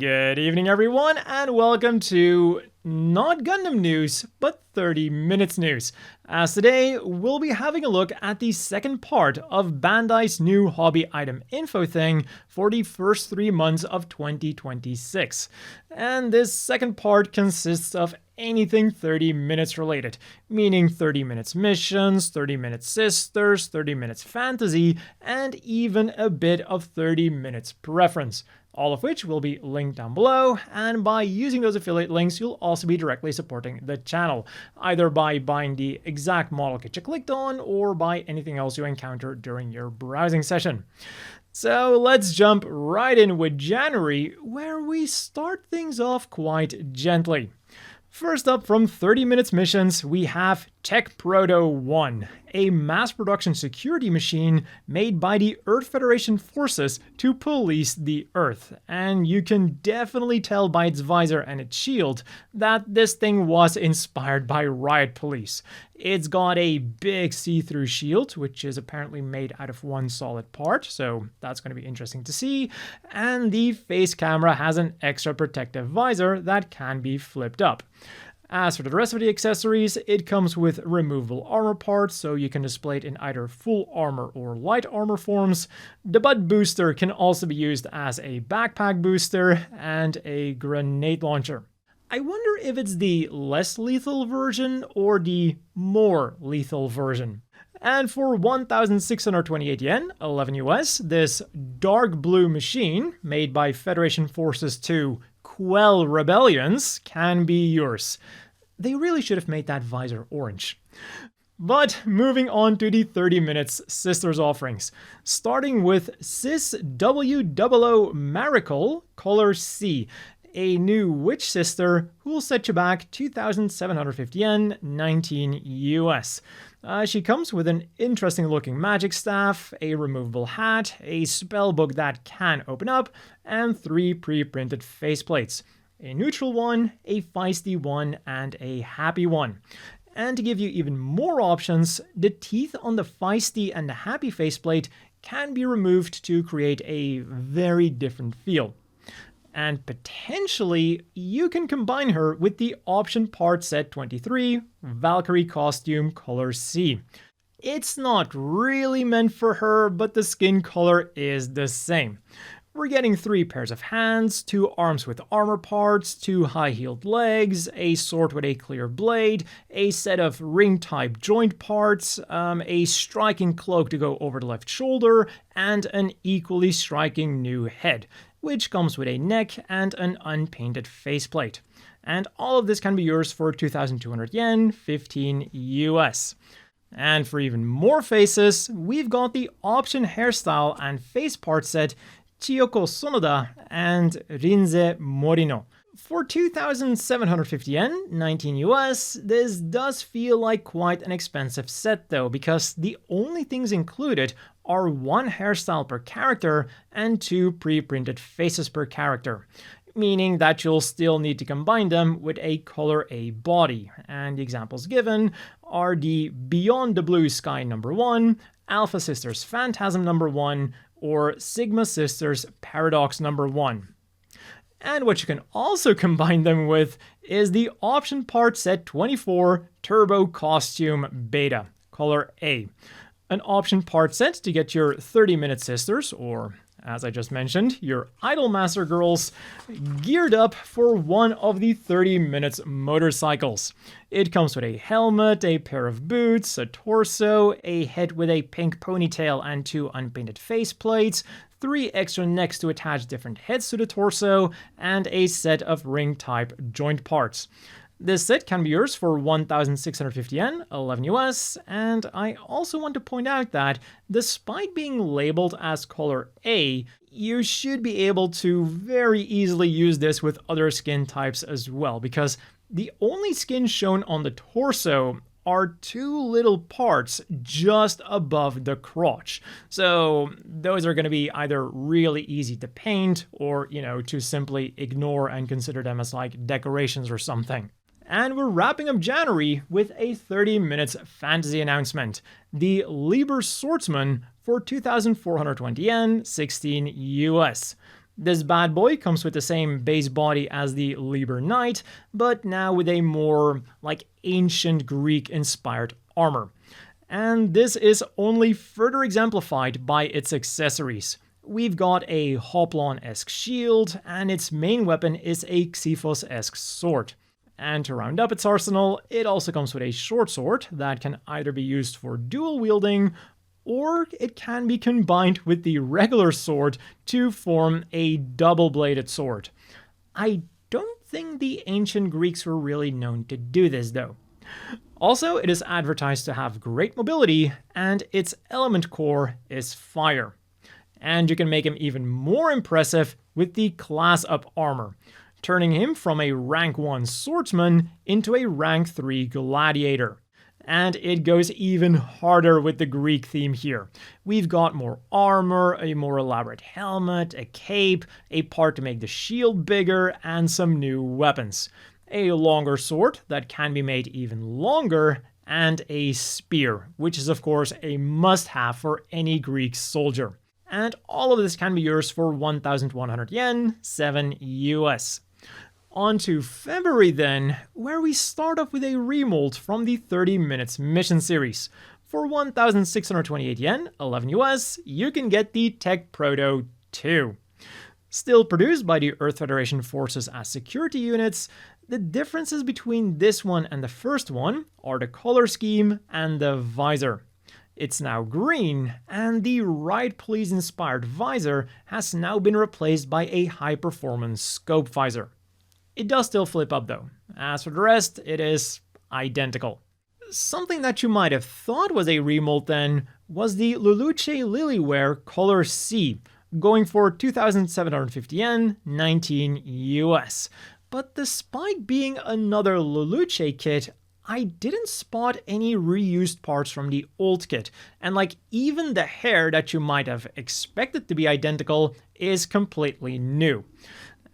Good evening, everyone, and welcome to not Gundam news, but 30 Minutes news. As today, we'll be having a look at the second part of Bandai's new hobby item info thing for the first 3 months of 2026. And this second part consists of anything 30 minutes related, meaning 30 minutes missions, 30 minutes sisters, 30 minutes fantasy, and even a bit of 30 minutes preference. All of which will be linked down below, and by using those affiliate links, you'll also be directly supporting the channel, either by buying the exact model kit you clicked on, or by anything else you encounter during your browsing session. So let's jump right in with January, where we start things off quite gently. First up from 30 minutes missions, we have Tecprot 1, a mass production security machine made by the Earth Federation forces to police the Earth. And you can definitely tell by its visor and its shield that this thing was inspired by Riot Police. It's got a big see-through shield, which is apparently made out of one solid part, so that's going to be interesting to see. And the face camera has an extra protective visor that can be flipped up. As for the rest of the accessories, it comes with removable armor parts, so you can display it in either full armor or light armor forms. The butt booster can also be used as a backpack booster, and a grenade launcher. I wonder if it's the less lethal version or the more lethal version. And for 1,628 yen, 11 US, this dark blue machine, made by Federation forces to quell rebellions, can be yours. They really should have made that visor orange. But moving on to the 30 minutes sisters offerings, starting with Sis WOO Marical, color C, a new witch sister who will set you back 2,750 yen, 19 US. She comes with an interesting looking magic staff, a removable hat, a spellbook that can open up, and 3 pre-printed faceplates. A neutral one, a feisty one, and a happy one. And to give you even more options, the teeth on the feisty and the happy faceplate can be removed to create a very different feel. And potentially, you can combine her with the option part set 23, Valkyrie costume color C. It's not really meant for her, but the skin color is the same. We're getting 3 pairs of hands, 2 arms with armor parts, 2 high-heeled legs, a sword with a clear blade, a set of ring-type joint parts, a striking cloak to go over the left shoulder, and an equally striking new head, which comes with a neck and an unpainted faceplate. And all of this can be yours for 2,200 yen, 15 US. And for even more faces, we've got the option hairstyle and face part set Chiyoko Sonoda and Rinze Morino. For 2,750 yen, 19 US, this does feel like quite an expensive set though, because the only things included are 1 hairstyle per character and 2 pre-printed faces per character, meaning that you'll still need to combine them with a color A body. And the examples given are the Beyond the Blue Sky #1, Alpha Sisters Phantasm #1, or Sigma Sisters Paradox #1. And what you can also combine them with is the option part set 24 Turbo Costume Beta, color A. An option part set to get your 30 minute sisters, or as I just mentioned, your Idol Master girls, geared up for one of the 30 minutes motorcycles. It comes with a helmet, a pair of boots, a torso, a head with a pink ponytail and 2 unpainted faceplates, 3 extra necks to attach different heads to the torso, and a set of ring-type joint parts. This set can be yours for 1,650 yen, 11 US, and I also want to point out that despite being labeled as color A, you should be able to very easily use this with other skin types as well, because the only skin shown on the torso are 2 little parts just above the crotch. So those are going to be either really easy to paint or, to simply ignore and consider them as like decorations or something. And we're wrapping up January with a 30 minutes fantasy announcement. The Liber Swordsman for 2,420 yen, 16 US. This bad boy comes with the same base body as the Liber Knight, but now with a more like ancient Greek inspired armor. And this is only further exemplified by its accessories. We've got a Hoplon-esque shield, and its main weapon is a Xiphos-esque sword. And to round up its arsenal, it also comes with a short sword that can either be used for dual wielding, or it can be combined with the regular sword to form a double-bladed sword. I don't think the ancient Greeks were really known to do this though. Also, it is advertised to have great mobility, and its element core is fire. And you can make him even more impressive with the class up armor, turning him from a rank 1 swordsman into a rank 3 gladiator. And it goes even harder with the Greek theme here. We've got more armor, a more elaborate helmet, a cape, a part to make the shield bigger, and some new weapons. A longer sword that can be made even longer, and a spear, which is of course a must-have for any Greek soldier. And all of this can be yours for 1,100 yen, 7 US. On to February then, where we start off with a remold from the 30 Minutes mission series. For 1,628 yen, 11 US, you can get the Tecprot 2. Still produced by the Earth Federation forces as security units, the differences between this one and the first one are the color scheme and the visor. It's now green, and the Riot Police-inspired visor has now been replaced by a high-performance scope visor. It does still flip up though. As for the rest, it is identical. Something that you might have thought was a remold then was the Luluce Lilly wear color C, going for 2,750 yen, 19 US. But despite being another Luluce kit, I didn't spot any reused parts from the old kit, and like even the hair that you might have expected to be identical is completely new.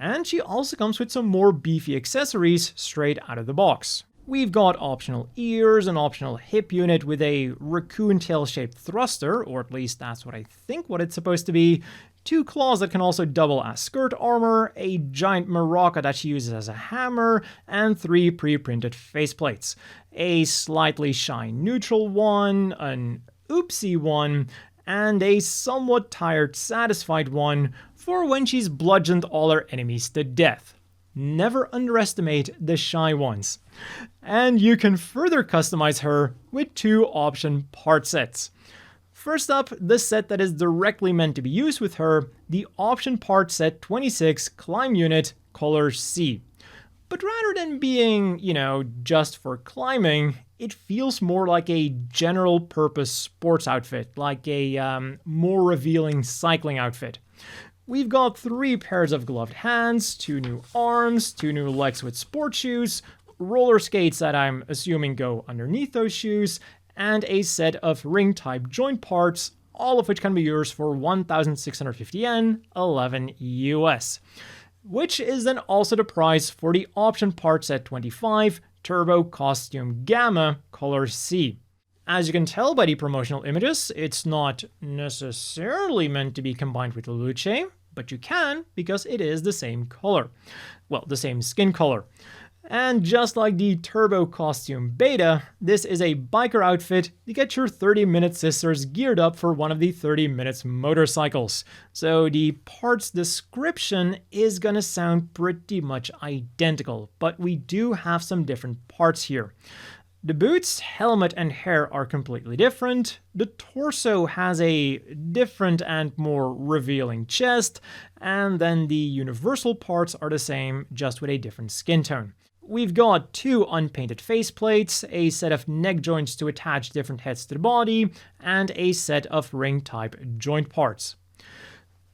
And she also comes with some more beefy accessories straight out of the box. We've got optional ears, an optional hip unit with a raccoon tail-shaped thruster, or at least that's what I think what it's supposed to be, 2 claws that can also double as skirt armor, a giant maraca that she uses as a hammer, and 3 pre-printed faceplates. A slightly shine neutral one, an oopsie one, and a somewhat tired satisfied one for when she's bludgeoned all her enemies to death. Never underestimate the shy ones. And you can further customize her with 2 option part sets. First up, the set that is directly meant to be used with her, the option part set 26 climb unit color C. But rather than being, just for climbing, it feels more like a general purpose sports outfit, like a more revealing cycling outfit. We've got 3 pairs of gloved hands, 2 new arms, 2 new legs with sport shoes, roller skates that I'm assuming go underneath those shoes, and a set of ring-type joint parts, all of which can be yours for 1,650 yen, 11 US. Which is then also the price for the option part set 25, Turbo Costume Gamma, color C. As you can tell by the promotional images, it's not necessarily meant to be combined with Luluce, but you can because it is the same color. Well, the same skin color. And just like the Turbo Costume Beta, this is a biker outfit to get your 30-minute sisters geared up for one of the 30 minutes motorcycles. So the parts description is gonna sound pretty much identical, but we do have some different parts here. The boots, helmet, and hair are completely different. The torso has a different and more revealing chest, and then the universal parts are the same, just with a different skin tone. We've got 2 unpainted faceplates, a set of neck joints to attach different heads to the body, and a set of ring-type joint parts.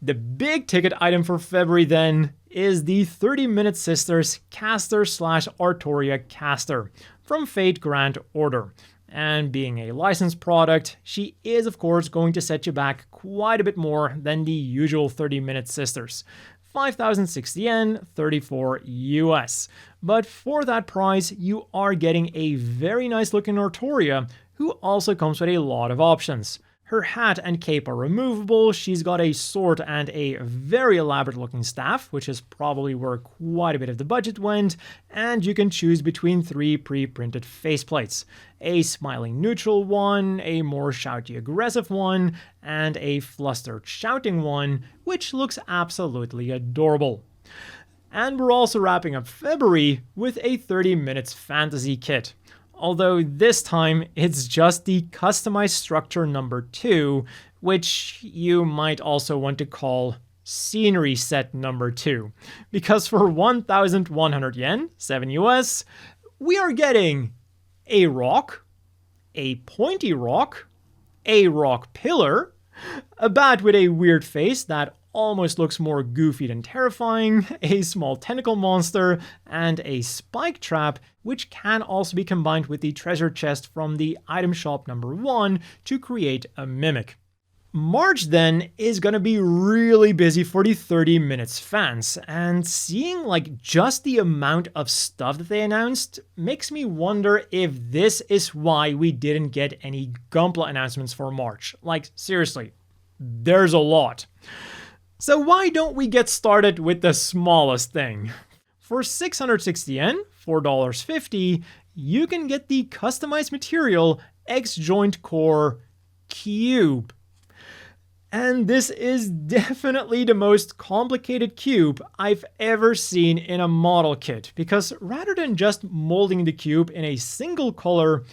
The big ticket item for February then is the 30-Minute Sisters Caster/Artoria Caster from Fate Grand Order. And being a licensed product, she is of course going to set you back quite a bit more than the usual 30-Minute Sisters. 5,060 yen, 34 US. But for that price, you are getting a very nice looking Artoria, who also comes with a lot of options. Her hat and cape are removable, she's got a sword and a very elaborate looking staff, which is probably where quite a bit of the budget went, and you can choose between 3 pre-printed faceplates. A smiling neutral one, a more shouty aggressive one, and a flustered shouting one, which looks absolutely adorable. And we're also wrapping up February with a 30 minutes fantasy kit. Although this time it's just the customized structure number 2, which you might also want to call scenery set number 2. Because for 1,100 yen, 7 US, we are getting a rock, a pointy rock, a rock pillar, a bat with a weird face that almost looks more goofy than terrifying, a small tentacle monster, and a spike trap, which can also be combined with the treasure chest from the item shop number 1 to create a mimic. March then is gonna be really busy for the 30 minutes fans, and seeing like just the amount of stuff that they announced makes me wonder if this is why we didn't get any Gunpla announcements for March. Like seriously, there's a lot. So why don't we get started with the smallest thing? For 660 yen, $4.50, you can get the customized material X Jointcore cube. And this is definitely the most complicated cube I've ever seen in a model kit, because rather than just molding the cube in a single color,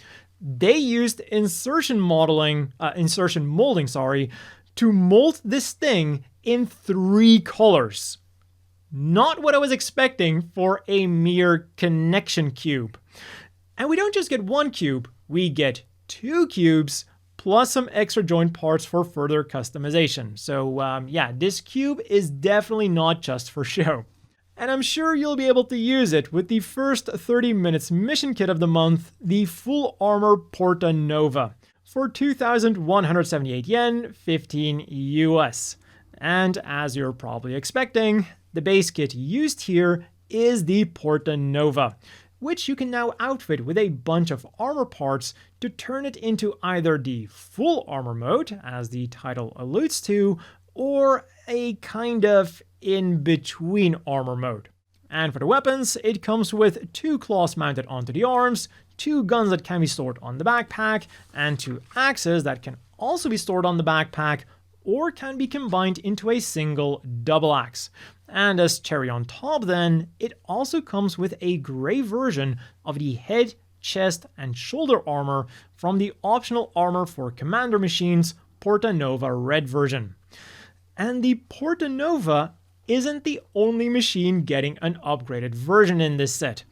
they used insertion molding, to mold this thing in 3 colors. Not what I was expecting for a mere connection cube. And we don't just get 1 cube, we get 2 cubes plus some extra joint parts for further customization. So yeah, this cube is definitely not just for show. And I'm sure you'll be able to use it with the first 30 minutes mission kit of the month, the full Armor Portanova, for 2,178 yen, 15 US. And as you're probably expecting, the base kit used here is the Portanova, which you can now outfit with a bunch of armor parts to turn it into either the full armor mode, as the title alludes to, or a kind of in-between armor mode. And for the weapons, it comes with 2 claws mounted onto the arms, 2 guns that can be stored on the backpack, and 2 axes that can also be stored on the backpack, or can be combined into a single double axe. And as cherry on top then, it also comes with a grey version of the head, chest, and shoulder armor from the optional armor for commander machines Portanova Red version. And the Portanova isn't the only machine getting an upgraded version in this set.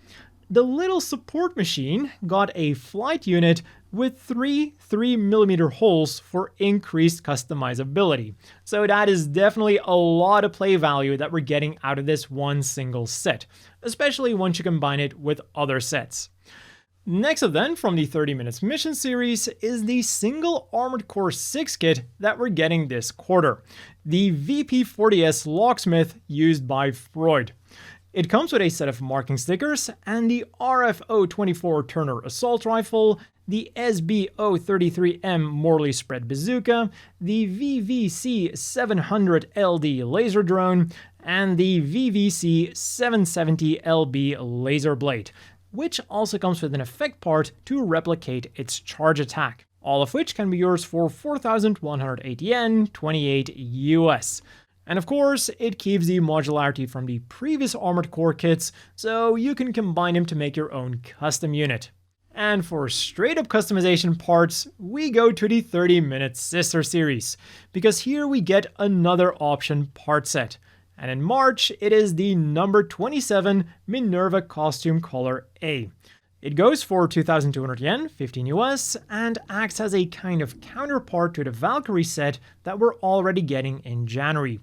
The little support machine got a flight unit with 3 3mm holes for increased customizability. So that is definitely a lot of play value that we're getting out of this one single set, especially once you combine it with other sets. Next up then, from the 30 minutes mission series, is the single Armored Core 6 kit that we're getting this quarter, the VP-40S Locksmith used by Freud. It comes with a set of marking stickers and the RFO-24 Turner Assault Rifle, the SBO-33M Morley Spread Bazooka, the VVC-700LD Laser Drone, and the VVC-770LB Laser Blade, which also comes with an effect part to replicate its charge attack. All of which can be yours for 4,108 yen, 28 US. And of course, it keeps the modularity from the previous Armored Core kits, so you can combine them to make your own custom unit. And for straight up customization parts, we go to the 30-minute sister series, because here we get another option part set. And in March, it is the number 27 Minerva Costume Color A. It goes for 2,200 yen, 15 US, and acts as a kind of counterpart to the Valkyrie set that we're already getting in January.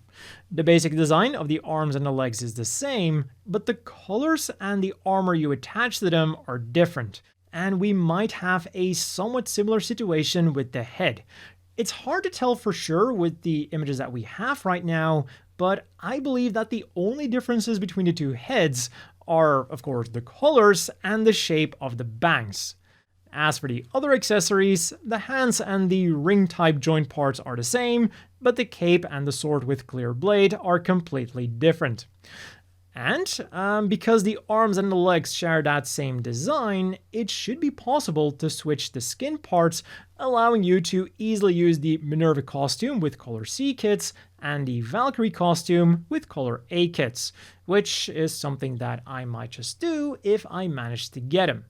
The basic design of the arms and the legs is the same, but the colors and the armor you attach to them are different, and we might have a somewhat similar situation with the head. It's hard to tell for sure with the images that we have right now, but I believe that the only differences between the two heads are, of course, the colors and the shape of the bangs. As for the other accessories, the hands and the ring-type joint parts are the same, but the cape and the sword with clear blade are completely different. And because the arms and the legs share that same design, it should be possible to switch the skin parts, allowing you to easily use the Minerva costume with color C kits and the Valkyrie costume with color A kits, which is something that I might just do if I manage to get them.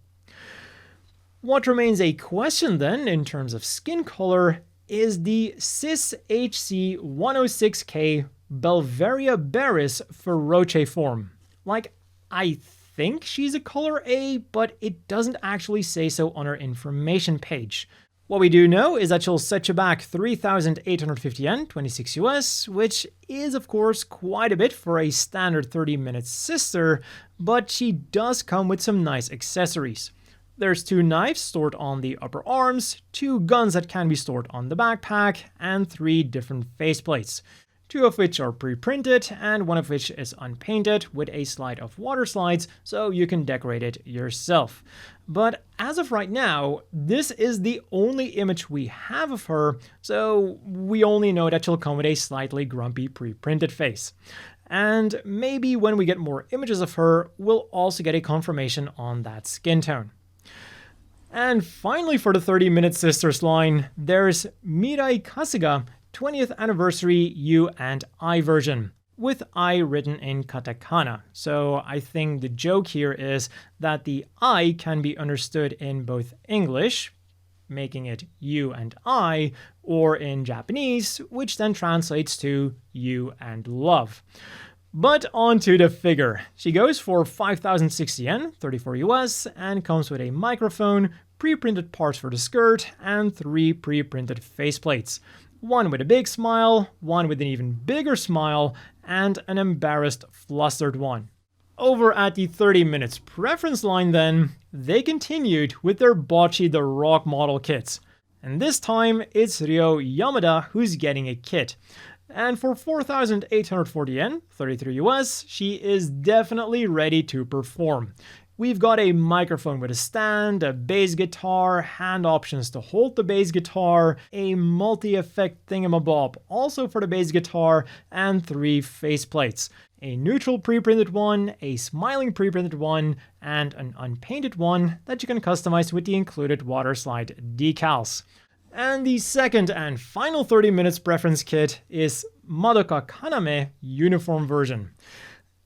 What remains a question then, in terms of skin color, is the CIS HC 106K Belveria-Berys Feroce form. Like, I think she's a color A, but it doesn't actually say so on her information page. What we do know is that she'll set you back 3,850 yen, 26 US, which is of course quite a bit for a standard 30-minute sister, but she does come with some nice accessories. There's 2 knives stored on the upper arms, 2 guns that can be stored on the backpack, and 3 different faceplates. 2 of which are pre-printed and 1 of which is unpainted with a slide of water slides, so you can decorate it yourself. But as of right now, this is the only image we have of her, so we only know that she'll come with a slightly grumpy pre-printed face. And maybe when we get more images of her, we'll also get a confirmation on that skin tone. And finally, for the 30-minute sisters line, there's Mirai Kasuga 20th anniversary U and I version, with I written in katakana. So I think the joke here is that the I can be understood in both English, making it you and I, or in Japanese, which then translates to you and love. But on to the figure. She goes for 5,060 yen, 34 US, and comes with a microphone, pre-printed parts for the skirt, and 3 pre-printed faceplates. 1 with a big smile, 1 with an even bigger smile, and an embarrassed, flustered one. Over at the 30 minutes preference line then, they continued with their Bocce the Rock model kits. And this time, it's Ryo Yamada who's getting a kit. And for 4,840 yen, 33 US, she is definitely ready to perform. We've got a microphone with a stand, a bass guitar, hand options to hold the bass guitar, a multi-effect thingamabob also for the bass guitar, and 3 faceplates. A neutral pre-printed one, a smiling pre-printed one, and an unpainted one that you can customize with the included water slide decals. And the second and final 30 minutes preference kit is Madoka Kaname uniform version.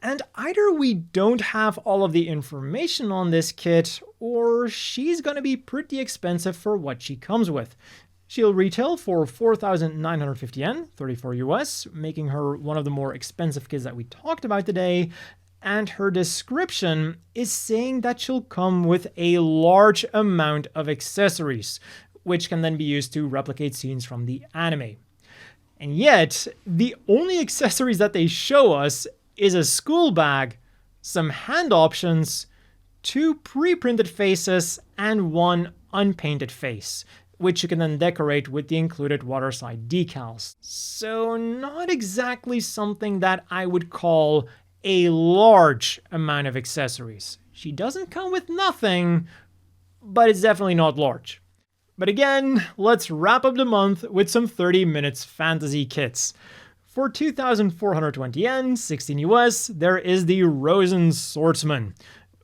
And either we don't have all of the information on this kit, or she's gonna be pretty expensive for what she comes with. She'll retail for 4,950 yen, 34 US, making her one of the more expensive kits that we talked about today. And her description is saying that she'll come with a large amount of accessories, which can then be used to replicate scenes from the anime. And yet, the only accessories that they show us is a school bag, some hand options, 2 pre-printed faces, and 1 unpainted face, which you can then decorate with the included water slide decals. So not exactly something that I would call a large amount of accessories. She doesn't come with nothing, but it's definitely not large. But again, let's wrap up the month with some 30 minutes fantasy kits. For 2,420 yen, 16 US, there is the Rosan Swordsman,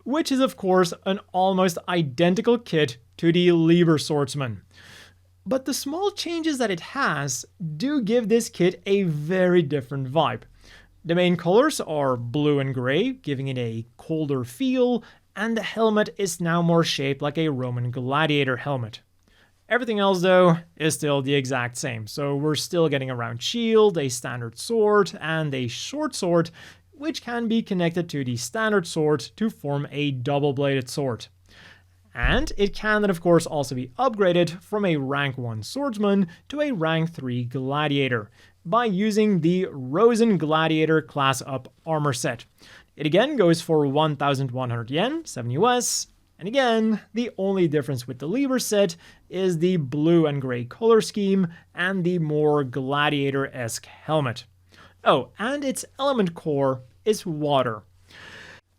which is of course an almost identical kit to the Liber Swordsman. But the small changes that it has do give this kit a very different vibe. The main colors are blue and grey, giving it a colder feel, and the helmet is now more shaped like a Roman gladiator helmet. Everything else, though, is still the exact same, so we're still getting a round shield, a standard sword, and a short sword, which can be connected to the standard sword to form a double-bladed sword. And it can then, of course, also be upgraded from a rank 1 swordsman to a rank 3 gladiator by using the Rosan Gladiator class up armor set. It again goes for 1,100 yen, 7 US, and again, the only difference with the Liber set is the blue and grey color scheme and the more gladiator-esque helmet. Oh, and its element core is water.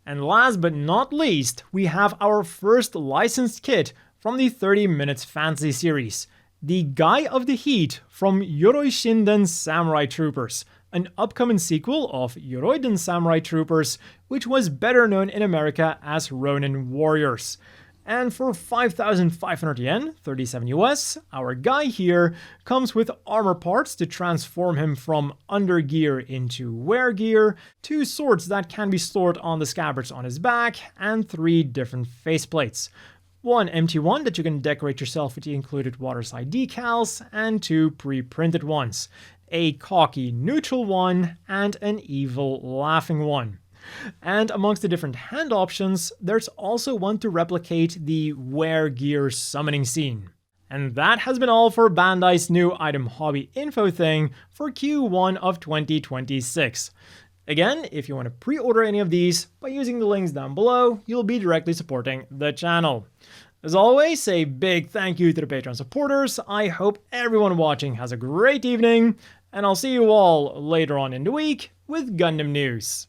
And last but not least, we have our first licensed kit from the 30 Minutes Fantasy series, the Guy of the Heat from Yoroi-Shinden Samurai Troopers, an upcoming sequel of Yoroiden Samurai Troopers, which was better known in America as Ronin Warriors. And for 5,500 yen, 37 US, our guy here comes with armor parts to transform him from undergear into wear gear, 2 swords that can be stored on the scabbards on his back, and 3 different faceplates. 1 empty one that you can decorate yourself with the included waterside decals, and 2 pre-printed ones. A cocky neutral one, and an evil laughing one. And amongst the different hand options, there's also one to replicate the wear gear summoning scene. And that has been all for Bandai's new item hobby info thing for Q1 of 2026. Again, if you want to pre-order any of these by using the links down below, you'll be directly supporting the channel. As always, a big thank you to the Patreon supporters. I hope everyone watching has a great evening, and I'll see you all later on in the week with Gundam news.